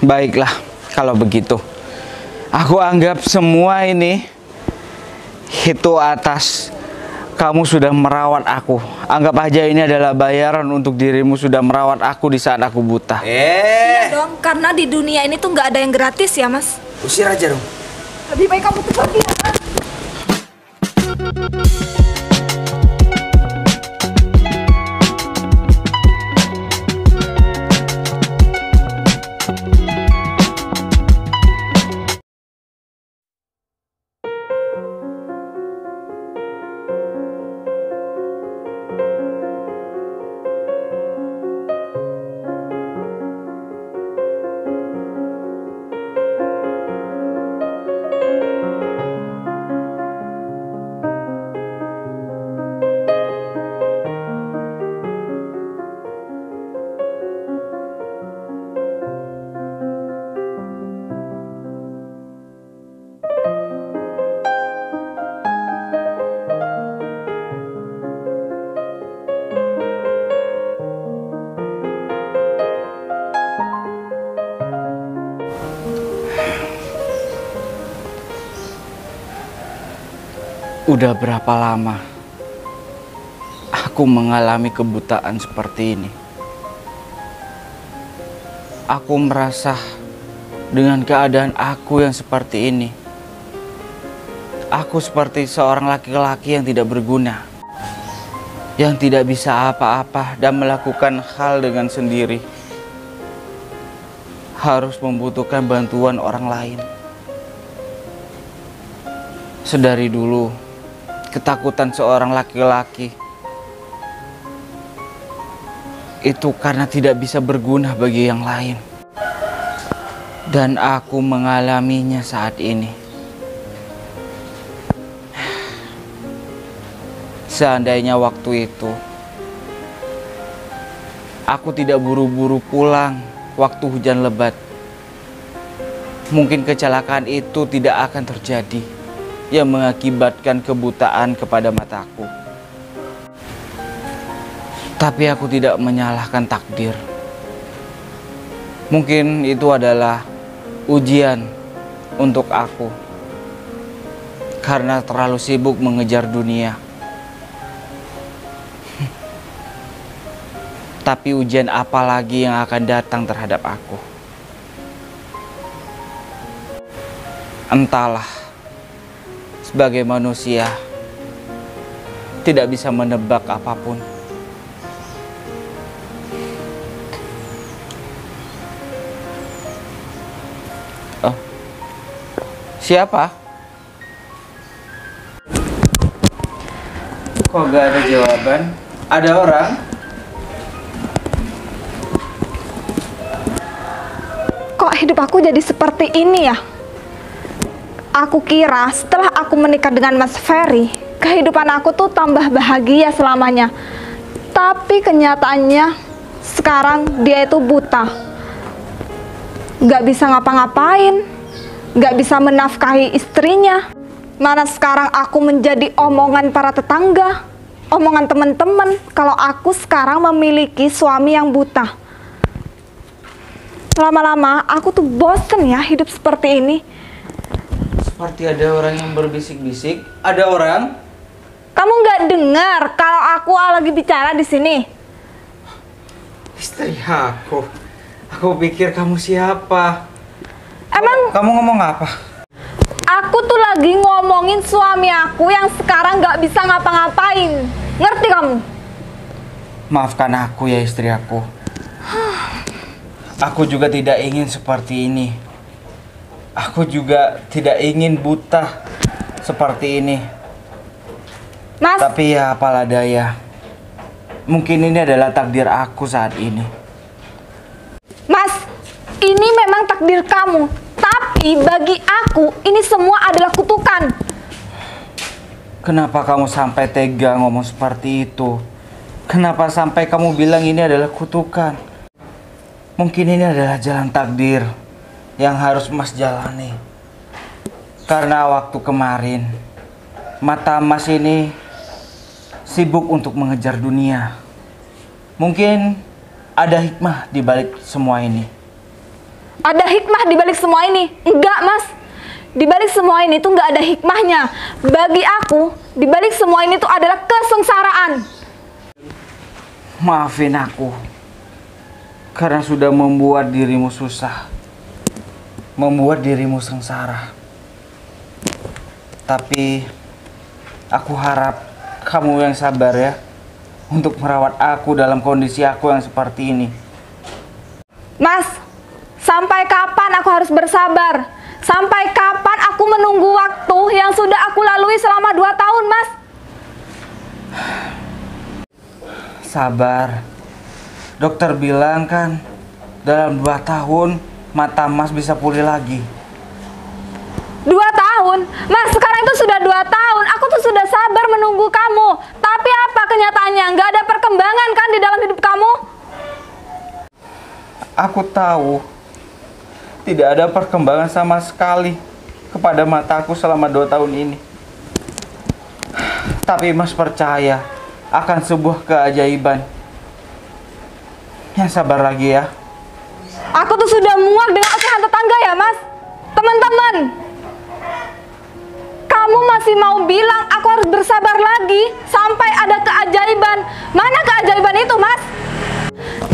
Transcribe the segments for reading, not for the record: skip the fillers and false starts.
Baiklah, kalau begitu. Aku anggap semua ini itu atas kamu sudah merawat aku. Anggap aja ini adalah bayaran untuk dirimu sudah merawat aku di saat aku buta. Iya dong, karena di dunia ini tuh nggak ada yang gratis ya, Mas. Usir aja dong. Lebih baik kamu tuh pergi ya, Mas. Udah berapa lama aku mengalami kebutaan seperti ini? Aku merasa dengan keadaan aku yang seperti ini, aku seperti seorang laki-laki yang tidak berguna, yang tidak bisa apa-apa dan melakukan hal dengan sendiri, harus membutuhkan bantuan orang lain. Sedari dulu, ketakutan seorang laki-laki itu karena tidak bisa berguna bagi yang lain. Dan aku mengalaminya saat ini. Seandainya waktu itu aku tidak buru-buru pulang waktu hujan lebat, mungkin kecelakaan itu tidak akan terjadi yang mengakibatkan kebutaan kepada mataku. Tapi aku tidak menyalahkan takdir. Mungkin itu adalah ujian untuk aku karena terlalu sibuk mengejar dunia. Tapi ujian apa lagi yang akan datang terhadap aku? Entahlah. Sebagai manusia, tidak bisa menebak apapun. Oh, siapa? Kok gak ada jawaban? Ada orang? Kok hidup aku jadi seperti ini ya? Aku kira setelah aku menikah dengan Mas Ferry, kehidupan aku tuh tambah bahagia selamanya. Tapi kenyataannya sekarang dia itu buta. Gak bisa ngapa-ngapain, gak bisa menafkahi istrinya. Mana sekarang aku menjadi omongan para tetangga, omongan teman-teman kalau aku sekarang memiliki suami yang buta. Lama-lama aku tuh bosen ya hidup seperti ini. Seperti ada orang yang berbisik-bisik. Ada orang? Kamu nggak dengar kalau aku lagi bicara di sini? Istri aku. Aku pikir kamu siapa? Emang kamu ngomong apa? aku tuh lagi ngomongin suami aku yang sekarang nggak bisa ngapa-ngapain. Ngerti kamu? Maafkan aku ya istri aku. Aku juga tidak ingin seperti ini. Aku juga tidak ingin buta seperti ini. Mas, Tapi ya apalah daya. Mungkin ini adalah takdir aku saat ini. Mas, ini memang takdir kamu. Tapi bagi aku, ini semua adalah kutukan. Kenapa kamu sampai tega ngomong seperti itu? Kenapa sampai kamu bilang ini adalah kutukan? Mungkin ini adalah jalan takdir yang harus Mas jalani. Karena waktu kemarin mata Mas ini sibuk untuk mengejar dunia. Mungkin ada hikmah di balik semua ini. Ada hikmah di balik semua ini? Enggak, Mas. Di balik semua ini tuh nggak ada hikmahnya. Bagi aku, di balik semua ini tuh adalah kesengsaraan. Maafin aku karena sudah membuat dirimu susah, membuat dirimu sengsara. Tapi aku harap kamu yang sabar ya, untuk merawat aku dalam kondisi aku yang seperti ini. Mas, sampai kapan aku harus bersabar? Sampai kapan aku menunggu waktu yang sudah aku lalui selama 2 tahun, Mas? Sabar. Dokter bilang kan, dalam 2 tahun mata Mas bisa pulih lagi. 2 tahun? Mas, sekarang itu sudah 2 tahun. Aku tuh sudah sabar menunggu kamu. Tapi apa kenyataannya? Nggak ada perkembangan kan di dalam hidup kamu? Aku tahu tidak ada perkembangan sama sekali kepada mataku selama 2 tahun ini. Tapi Mas percaya akan sebuah keajaiban. Yang sabar lagi ya. Aku tuh sudah muak dengan ocehan tetangga ya, Mas. Teman-teman, kamu masih mau bilang aku harus bersabar lagi sampai ada keajaiban. Mana keajaiban itu, Mas?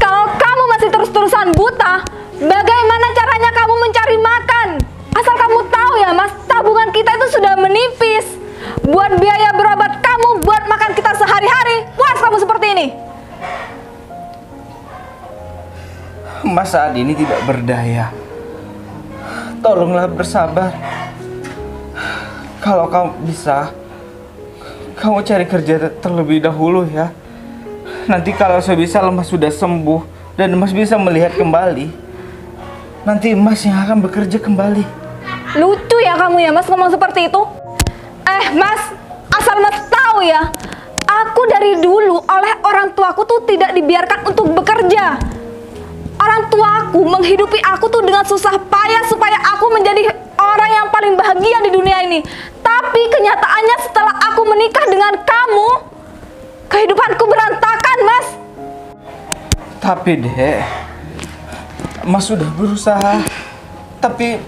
Kalau kamu masih terus-terusan buta, bagaimana caranya kamu mencari makan? Asal kamu tahu ya, Mas, tabungan kita itu sudah menipis. Buat biaya berobat kamu, buat makan kita sehari-hari. Puas kamu seperti ini? Mas saat ini tidak berdaya. Tolonglah bersabar. Kalau kamu bisa, kamu cari kerja terlebih dahulu ya. Nanti kalau sebisa Mas sudah sembuh dan Mas bisa melihat kembali, nanti Mas yang akan bekerja kembali. Lucu ya kamu ya, Mas, ngomong seperti itu. Mas, asal Mas tahu ya, aku dari dulu oleh orang tuaku tuh tidak dibiarkan untuk bekerja. Orang tuaku menghidupi aku tuh dengan susah payah supaya aku menjadi orang yang paling bahagia di dunia ini. Tapi kenyataannya setelah aku menikah dengan kamu, kehidupanku berantakan, Mas. Tapi Dek, Mas sudah berusaha. Tapi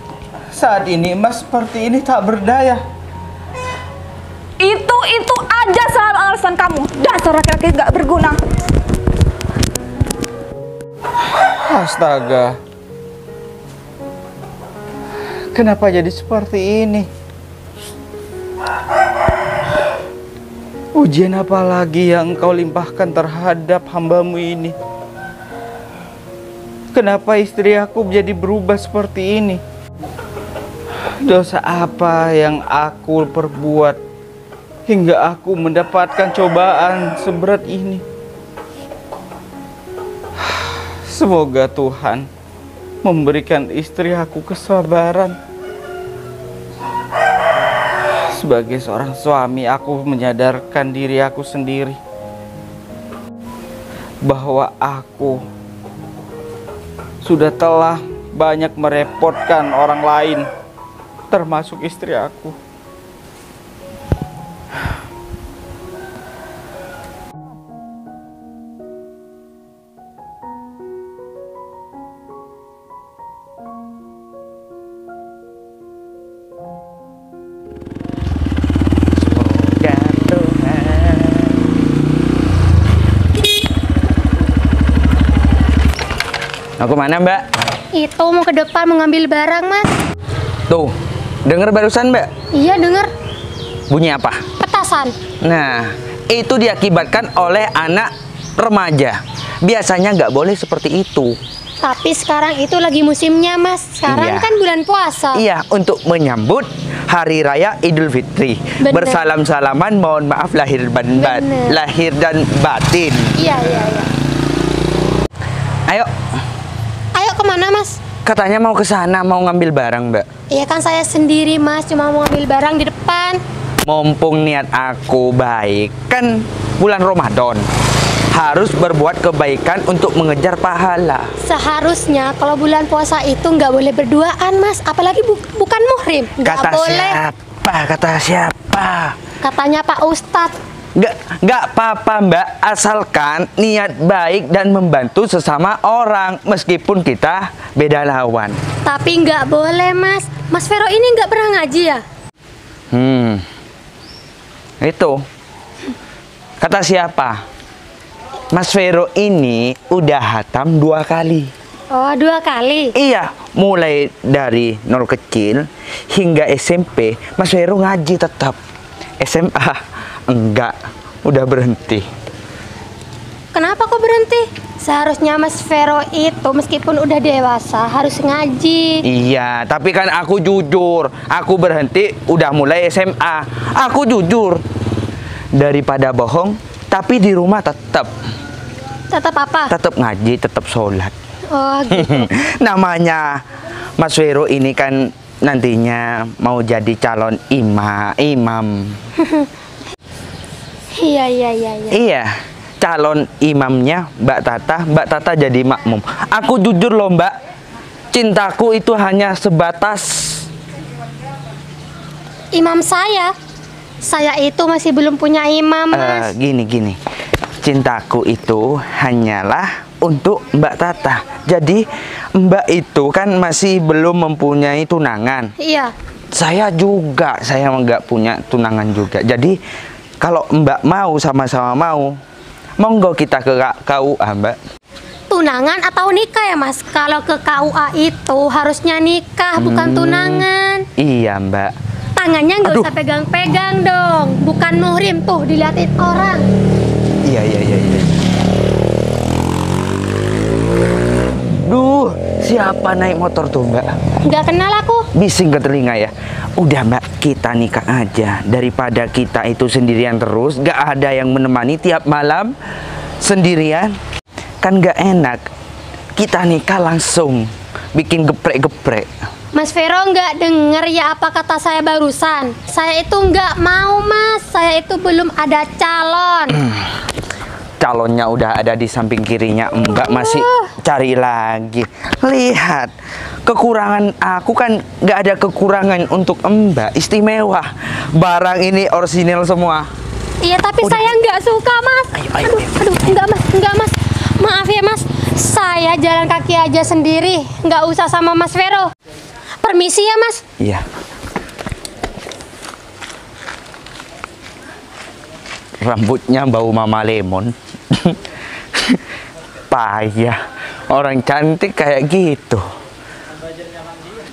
saat ini Mas seperti ini tak berdaya. Itu aja selalu alasan kamu. Dasar laki-laki gak berguna. Astaga. Kenapa jadi seperti ini? Ujian apa lagi yang engkau limpahkan terhadap hambamu ini? Kenapa istri aku menjadi berubah seperti ini? Dosa apa yang aku perbuat hingga aku mendapatkan cobaan seberat ini? Semoga Tuhan memberikan istri aku kesabaran. Sebagai seorang suami, aku menyadarkan diri aku sendiri bahwa aku sudah telah banyak merepotkan orang lain, termasuk istri aku. Mau kemana, Mbak? Itu mau ke depan mengambil barang, Mas. Tuh, denger barusan, Mbak? Iya, denger. Bunyi apa? Petasan. Nah, itu diakibatkan oleh anak remaja. Biasanya nggak boleh seperti itu. Tapi sekarang itu lagi musimnya, Mas. Sekarang Iya. kan bulan puasa. Iya, untuk menyambut Hari Raya Idul Fitri. Bener. Bersalam-salaman, mohon maaf lahir dan Bener. lahir dan batin. Iya, iya, iya. Ayo, Ayo kemana, Mas? katanya mau ke sana, mau ngambil barang, Mbak. Iya kan saya sendiri, Mas. Cuma mau ambil barang di depan. Mumpung niat aku baik, kan bulan Ramadan. Harus berbuat kebaikan untuk mengejar pahala. Seharusnya kalau bulan puasa itu nggak boleh berduaan, Mas. Apalagi bukan muhrim. Nggak Kata boleh. siapa? Kata siapa? Katanya Pak Ustadz. Nggak apa-apa Mbak, asalkan niat baik dan membantu sesama orang meskipun kita beda lawan. Tapi nggak boleh Mas. Mas Vero ini nggak pernah ngaji ya? Itu kata siapa? Mas Vero ini udah hatam 2 kali. Oh, 2 kali. Iya, mulai dari nol kecil hingga SMP, Mas Vero ngaji tetap. SMA enggak, udah berhenti. Kenapa kok berhenti? Seharusnya Mas Vero itu meskipun udah dewasa harus ngaji. Iya, tapi kan aku jujur, aku berhenti udah mulai SMA. Aku jujur. Daripada bohong, tapi di rumah tetap Apa? tetap ngaji, tetap sholat. Oh, gitu. Namanya Mas Vero ini kan nantinya mau jadi calon imam. Iya. Iya, calon imamnya Mbak Tata jadi makmum. Aku jujur loh Mbak, cintaku itu hanya sebatas Imam saya itu masih belum punya imam, Mas. gini. Cintaku itu hanyalah untuk Mbak Tata. Jadi Mbak itu kan masih belum mempunyai tunangan. Iya. Saya nggak punya tunangan juga. Jadi kalau Mbak mau, sama-sama mau, monggo kita ke KUA Mbak. Tunangan atau nikah ya Mas? Kalau ke KUA itu harusnya nikah, bukan tunangan. Iya Mbak. Tangannya nggak Aduh. usah pegang-pegang dong. Bukan muhrim tuh, diliatin orang. Iya. Duh, siapa naik motor tuh Mbak? Nggak kenal aku. Bising ke telinga ya. Udah Mbak, kita nikah aja. Daripada kita itu sendirian terus, gak ada yang menemani tiap malam sendirian. Kan gak enak. Kita nikah langsung, bikin geprek-geprek. Mas Vero nggak denger ya apa kata saya barusan? Saya itu nggak mau Mas. Saya itu belum ada calon. Calonnya udah ada di samping kirinya, Mbak masih cari lagi. Lihat, kekurangan aku kan nggak ada kekurangan untuk Mbak, istimewa. Barang ini orisinil semua. Iya, tapi saya nggak suka Mas. Ayo. Aduh, enggak Mas. Maaf ya Mas. Saya jalan kaki aja sendiri, nggak usah sama Mas Vero. Permisi ya Mas. Iya. Rambutnya bau mama lemon. Payah. Orang cantik kayak gitu.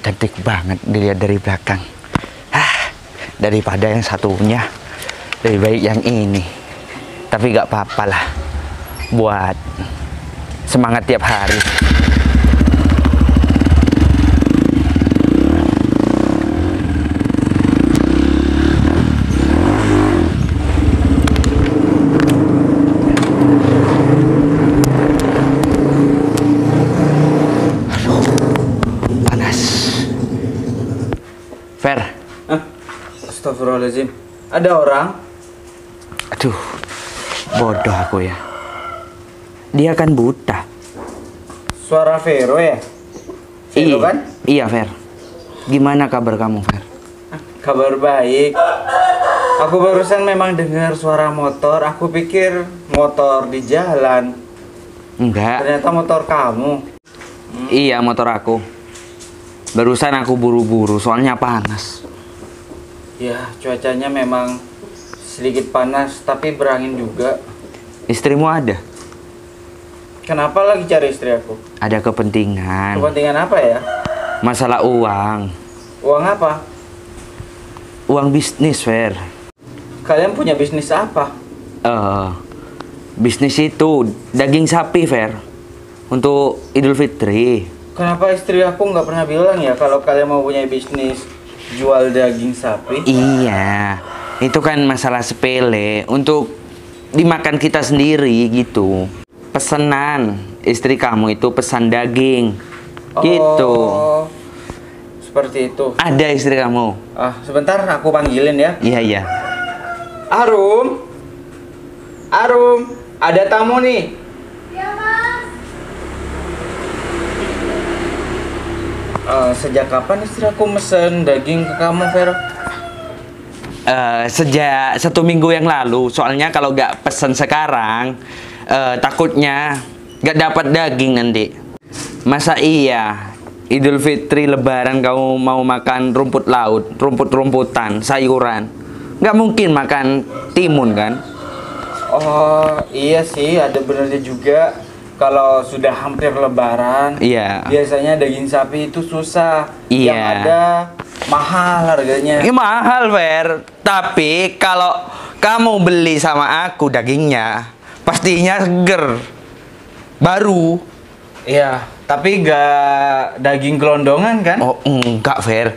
Cantik banget dilihat dari belakang. Daripada yang satunya, lebih baik yang ini. Tapi gak apa-apa lah. Buat semangat tiap hari. Fer. Astagfirullahaladzim. Ada orang? Aduh, bodoh aku ya. Dia kan buta. Suara Vero ya? Vero kan? Iya, Fer. Gimana kabar kamu, Fer? Kabar baik. Aku barusan memang dengar suara motor. Aku pikir motor di jalan. Enggak. Ternyata motor kamu. Iya, motor aku. Barusan aku buru-buru, soalnya panas. Ya, cuacanya memang sedikit panas, tapi berangin juga. Istrimu ada? Kenapa lagi cari istri aku? Ada kepentingan. Kepentingan apa ya? Masalah uang. Uang apa? Uang bisnis, Fer. Kalian punya bisnis apa? Bisnis itu daging sapi, Fer. Untuk Idul Fitri. Kenapa istri aku nggak pernah bilang ya kalau kalian mau punya bisnis jual daging sapi? Iya, itu kan masalah sepele untuk dimakan kita sendiri gitu. Pesanan istri kamu itu pesan daging, gitu. Seperti itu. Ada istri kamu? Sebentar aku panggilin ya. Iya. Arum, ada tamu nih. Sejak kapan istri aku mesen daging ke kamu, Vero? Sejak 1 minggu yang lalu. Soalnya kalau nggak pesen sekarang, takutnya nggak dapat daging nanti. Masa iya Idul Fitri Lebaran kamu mau makan rumput laut, rumput-rumputan, sayuran? Nggak mungkin makan timun kan? Oh iya sih, ada benernya juga. Kalau sudah hampir Lebaran, Iya. biasanya daging sapi itu susah. Iya. Yang ada mahal harganya. Ini mahal, Fer. Tapi kalau kamu beli sama aku dagingnya, pastinya seger, baru. Iya, tapi nggak daging gelondongan kan? Oh, enggak, Fer.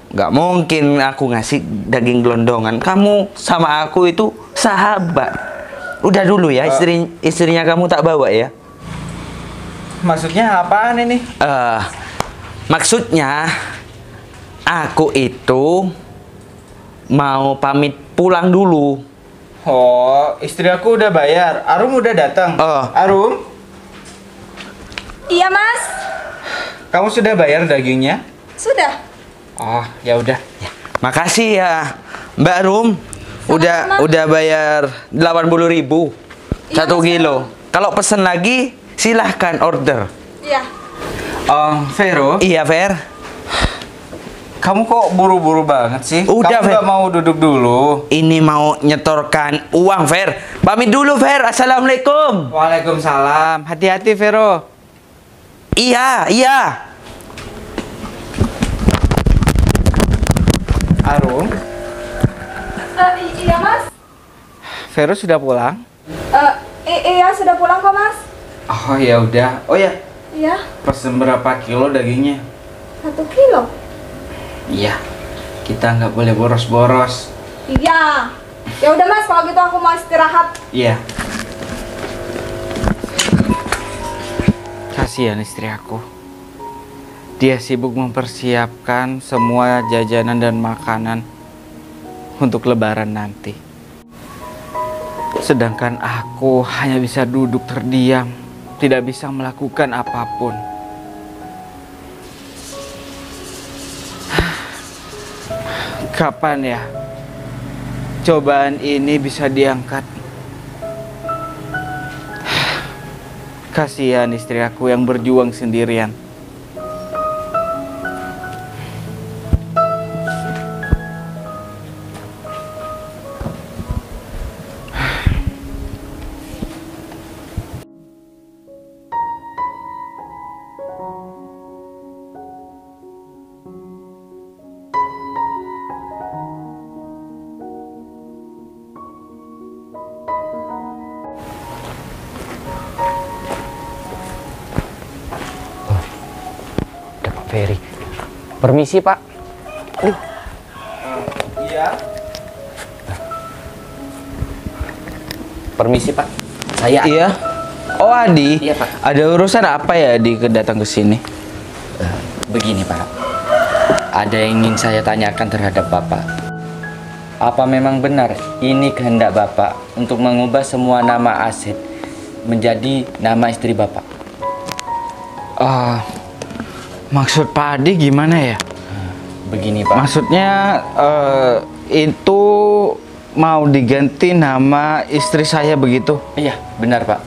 Enggak mungkin aku ngasih daging gelondongan. Kamu sama aku itu sahabat. Udah dulu ya, istrinya kamu tak bawa ya. Maksudnya apaan ini? Maksudnya aku itu mau pamit pulang dulu. Oh, istri aku udah bayar. Arum udah datang. Oh. Arum, Iya, Mas. kamu sudah bayar dagingnya? Sudah. Oh, ya udah. Makasih ya, Mbak Rum. Udah bayar 80.000 Iya, 1 Mas. kilo. Kalau pesen lagi silahkan order. Iya. Vero, Iya, Fer. kamu kok buru-buru banget sih? Udah, kamu Fer. nggak mau duduk dulu? Ini mau nyetorkan uang, Fer. Pamit dulu, Fer. Assalamualaikum. Waalaikumsalam. Hati-hati, Vero. Iya, iya. Arum, Iya, Mas. Vero sudah pulang? Iya, sudah pulang kok, Mas. Oh ya udah. Oh ya, Iya, pesen berapa kilo dagingnya? 1 kilo. Iya, kita nggak boleh boros-boros. Iya. Ya udah, Mas, kalau gitu aku mau istirahat. Iya. Kasihan istri aku. Dia sibuk mempersiapkan semua jajanan dan makanan untuk Lebaran nanti. Sedangkan aku hanya bisa duduk terdiam, tidak bisa melakukan apapun. Kapan ya cobaan ini bisa diangkat? Kasihan istri aku yang berjuang sendirian. Ferry. Permisi, Pak. Iya. Permisi, Pak. Saya. Iya. Oh Adi. Iya, Pak. Ada urusan apa ya Adi datang ke sini? Begini, Pak. Ada yang ingin saya tanyakan terhadap Bapak. Apa memang benar ini kehendak Bapak untuk mengubah semua nama aset menjadi nama istri Bapak? Maksud Pak Adi gimana ya? Begini, Pak. Maksudnya itu mau diganti nama istri saya begitu? Iya, benar, Pak.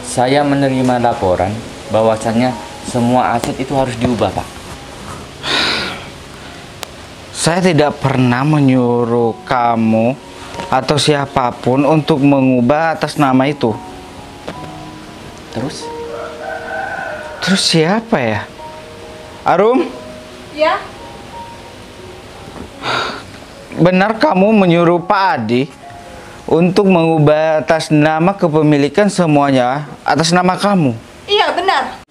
Saya menerima laporan bahwasannya semua aset itu harus diubah, Pak. Saya tidak pernah menyuruh kamu atau siapapun untuk mengubah atas nama itu. Terus? Terus siapa ya? Arum, Ya. benar kamu menyuruh Pak Adi untuk mengubah atas nama kepemilikan semuanya atas nama kamu? Iya, benar.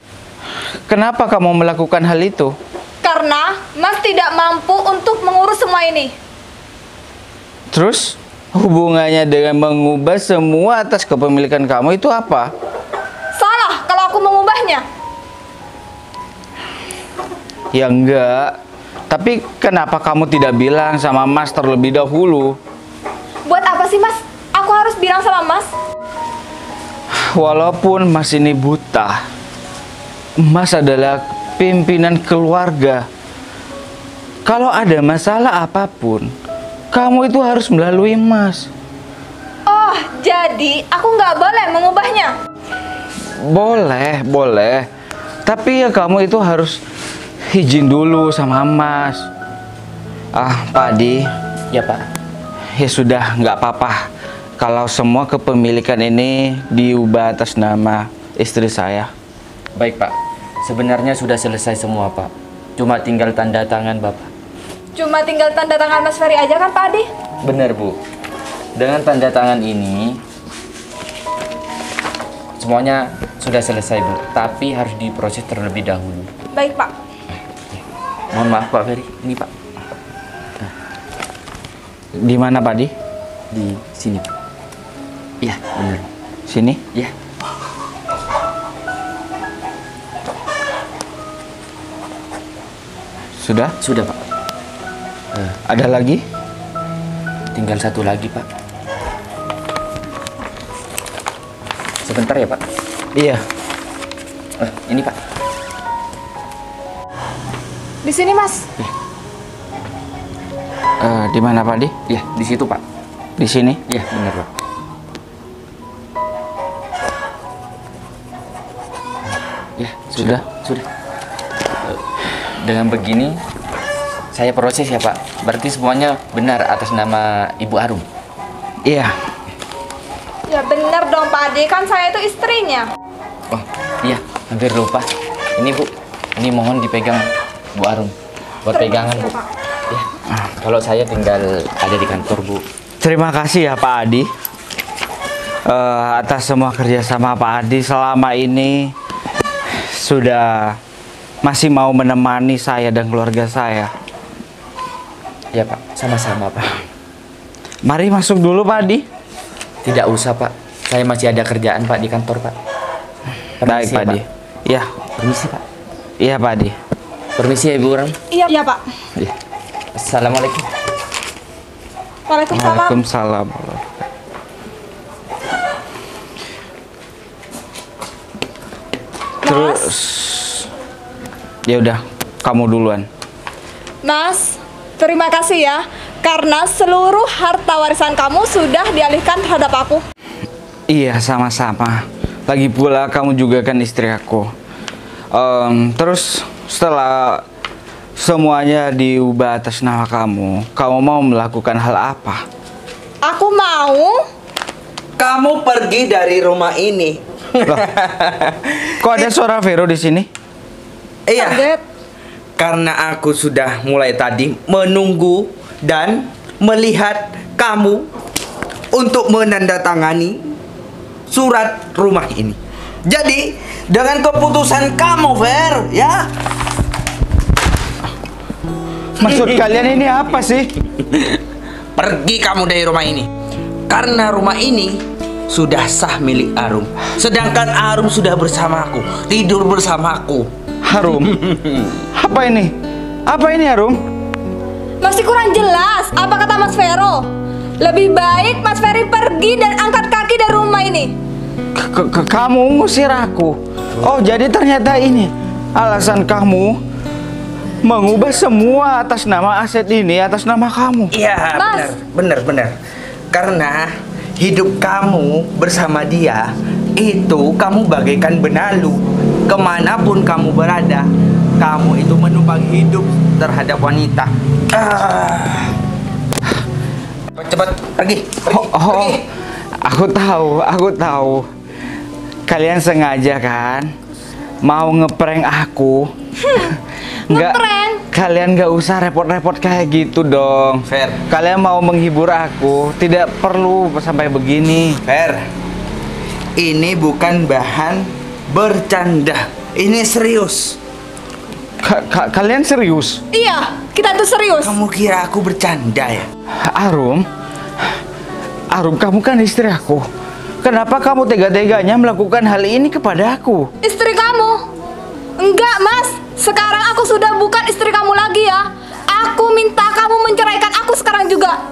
Kenapa kamu melakukan hal itu? Karena Mas tidak mampu untuk mengurus semua ini. Terus hubungannya dengan mengubah semua atas kepemilikan kamu itu apa? Salah kalau aku mengubahnya. Ya enggak. Tapi kenapa kamu tidak bilang sama Mas terlebih dahulu? Buat apa sih, Mas? Aku harus bilang sama Mas. Walaupun Mas ini buta, Mas adalah pimpinan keluarga. Kalau ada masalah apapun, Kamu itu harus melalui Mas. Oh, jadi aku nggak boleh mengubahnya? Boleh, boleh. Tapi ya kamu itu harus izin dulu sama Mas. Pak Adi. Ya Pak. Ya sudah, nggak apa-apa. Kalau semua kepemilikan ini diubah atas nama istri saya. Baik Pak. Sebenarnya sudah selesai semua Pak. Cuma tinggal tanda tangan Bapak. Cuma tinggal tanda tangan Mas Ferry aja kan Pak Adi? Benar Bu. Dengan tanda tangan ini semuanya sudah selesai Bu. Tapi harus diproses terlebih dahulu. Baik Pak. Mohon maaf Pak Ferry. Ini Pak. Di mana Pak Adi? Di sini Pak. Iya benar. Sini? Iya. Sudah? Sudah Pak. Ada lagi? Tinggal satu lagi Pak. Sebentar ya Pak. Iya. Ini Pak. Di sini Mas. Di mana Pak Adi? Iya di situ Pak. Di sini? Iya benar Pak. Ya Sudah? Sudah. Dengan begini saya proses ya Pak. Berarti semuanya benar atas nama Ibu Arum. Iya. Ya bener dong Pak Adi, kan saya itu istrinya. Oh iya, hampir lupa. Ini Bu, ini mohon dipegang Bu Arum. Buat pegangan Bu. Ya. Kalau saya tinggal ada di kantor Bu. Terima kasih ya Pak Adi. Atas semua kerjasama Pak Adi selama ini sudah masih mau menemani saya dan keluarga saya. Ya Pak, sama-sama Pak. Mari masuk dulu Pak Adi. Tidak usah Pak, saya masih ada kerjaan Pak di kantor Pak. Baik Permisi, Pak Adi. Ya, Permisi Pak. iya Pak Adi. Permisi ya Ibu Arum. Iya Pak. Ya. Assalamualaikum. Waalaikumsalam. Waalaikumsalam. Terus, ya udah, kamu duluan. Mas, terima kasih ya, karena seluruh harta warisan kamu sudah dialihkan terhadap aku. Iya, sama-sama. Lagi pula kamu juga kan istri aku. Terus setelah semuanya diubah atas nama kamu mau melakukan hal apa? Aku mau. Kamu pergi dari rumah ini. Loh, kok ada suara Vero di sini? Iya. Kaget. Karena aku sudah mulai tadi menunggu dan melihat kamu untuk menandatangani surat rumah ini. Jadi, dengan keputusan kamu, Ver, ya. Maksud kalian ini apa sih? Pergi kamu dari rumah ini. Karena rumah ini sudah sah milik Arum. Sedangkan Arum sudah bersamaku, tidur bersamaku. Harum? Apa ini? Apa ini Harum? Masih kurang jelas apa kata Mas Vero. Lebih baik Mas Ferry pergi dan angkat kaki dari rumah ini. Kamu ngusir aku. Oh, jadi ternyata ini alasan kamu mengubah semua atas nama aset ini atas nama kamu. Iya, Mas. benar. Karena hidup kamu bersama dia itu kamu bagaikan benalu. Kemanapun kamu berada, kamu itu menumpang hidup terhadap wanita. Cepat pergi. Oh, aku tahu. Kalian sengaja kan mau ngeprank aku? Ngeprank? Kalian nggak usah repot-repot kayak gitu dong. Fair. Kalian mau menghibur aku, tidak perlu sampai begini. Fer, ini bukan bahan bercanda. Ini serius. Kalian serius? Iya, kita tuh serius. Kamu kira aku bercanda ya? Arum, kamu kan istri aku. Kenapa kamu tega-teganya melakukan hal ini kepada aku? Istri kamu? Enggak, Mas. Sekarang aku sudah bukan istri kamu lagi ya. Aku minta kamu menceraikan aku sekarang juga.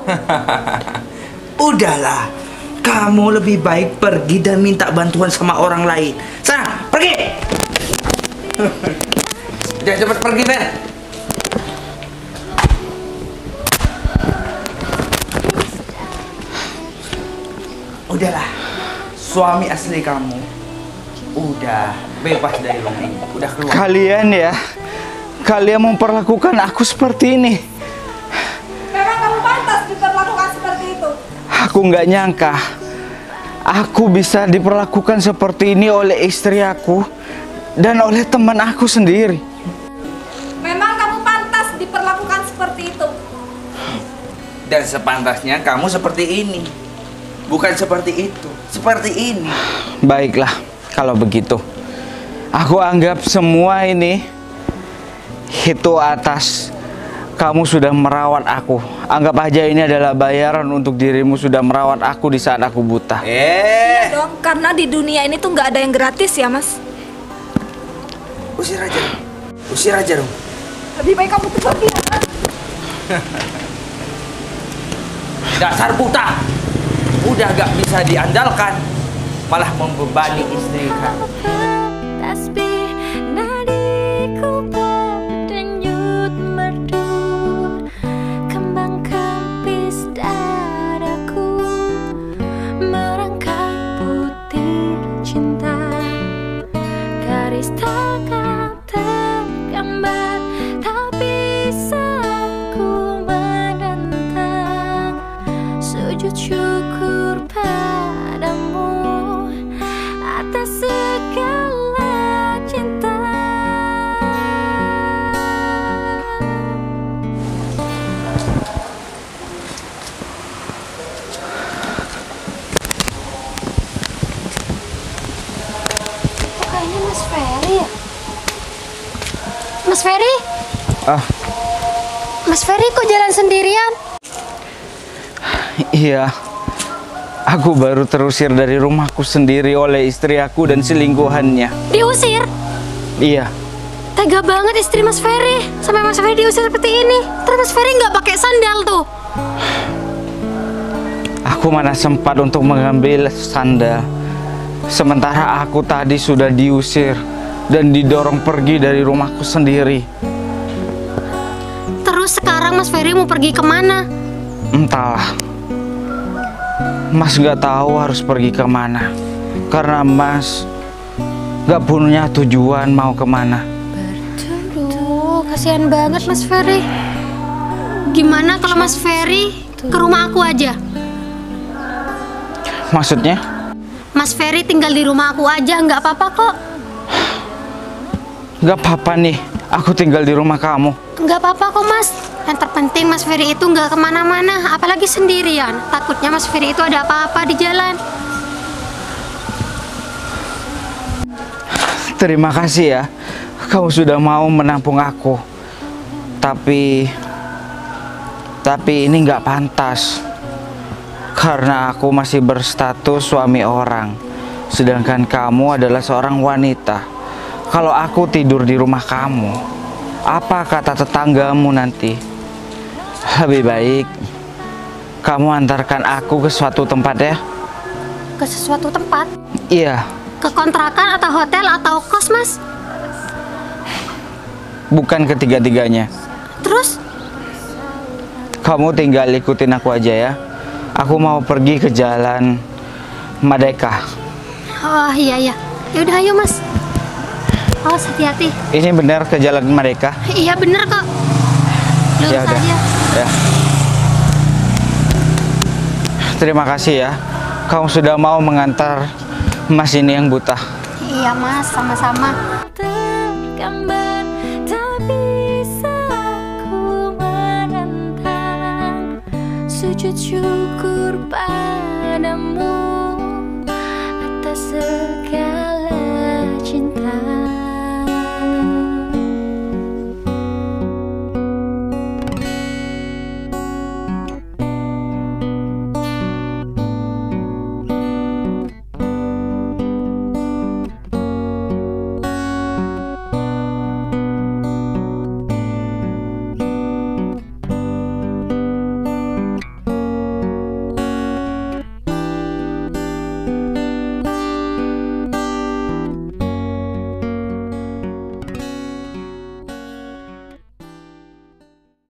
Udahlah, kamu lebih baik pergi dan minta bantuan sama orang lain. Sana, pergi. Udah cepat pergi, Fer. Udahlah, suami asli kamu udah bebas dari rumah ini, udah keluar. Kalian memperlakukan aku seperti ini. Memang kamu pantas diperlakukan seperti itu. Aku nggak nyangka aku bisa diperlakukan seperti ini oleh istri aku dan oleh teman aku sendiri. Memang kamu pantas diperlakukan seperti itu. Dan sepantasnya kamu seperti ini, bukan seperti itu, seperti ini. Baiklah, kalau begitu. Aku anggap semua ini itu atas kamu sudah merawat aku. Anggap aja ini adalah bayaran untuk dirimu sudah merawat aku di saat aku buta. Iya dong, karena di dunia ini tuh nggak ada yang gratis ya, Mas. Usir aja, usir aja dong. Lebih baik kamu tuh pergi ya, Mas. Dasar buta, udah gak bisa diandalkan, malah membebani istri kamu. Tasbih nadiku berdenyut merdu, kembang kempis dadaku, merangkai butir cinta, garis tangan tergambar, tak bisa ku menentang, sujud syukur padamu atas segala cinta. Kok kayaknya Mas Ferry ya? Mas Ferry? Ah, Mas Ferry kok jalan sendirian? iya. Aku baru terusir dari rumahku sendiri oleh istri aku dan selingkuhannya. Diusir? Iya. Tega banget istri Mas Ferry. Sampai Mas Ferry diusir seperti ini. Terus Mas Ferry nggak pakai sandal tuh. Aku mana sempat untuk mengambil sandal. Sementara aku tadi sudah diusir dan didorong pergi dari rumahku sendiri. Terus sekarang Mas Ferry mau pergi kemana? Entahlah. Mas nggak tahu harus pergi kemana. Karena Mas nggak punya tujuan mau kemana. Duh, kasihan banget Mas Ferry. Gimana kalau Mas Ferry ke rumah aku aja? Maksudnya? Mas Ferry tinggal di rumah aku aja, nggak apa-apa kok. Nggak apa-apa nih, aku tinggal di rumah kamu. Nggak apa-apa kok Mas. Yang terpenting Mas Ferry itu nggak kemana-mana, apalagi sendirian. Takutnya Mas Ferry itu ada apa-apa di jalan. Terima kasih ya, kamu sudah mau menampung aku. Tapi ini nggak pantas. Karena aku masih berstatus suami orang, sedangkan kamu adalah seorang wanita. Kalau aku tidur di rumah kamu, apa kata tetanggamu nanti? Lebih baik kamu antarkan aku ke suatu tempat ya. Ke sesuatu tempat? Iya, Ke kontrakan atau hotel atau kos Mas? bukan ketiga-tiganya. Terus? Kamu tinggal ikutin aku aja ya. Aku mau pergi ke jalan Merdeka. Oh iya iya. Yaudah ayo Mas. Awas hati-hati. Ini benar ke jalan Merdeka? Iya bener kok. Lurus Ya udah. aja. Ya. Terima kasih ya. Kamu sudah mau mengantar Mas ini yang buta. Iya Mas, sama-sama. Tergambar, tak bisa ku menentang, sujud syukur padamu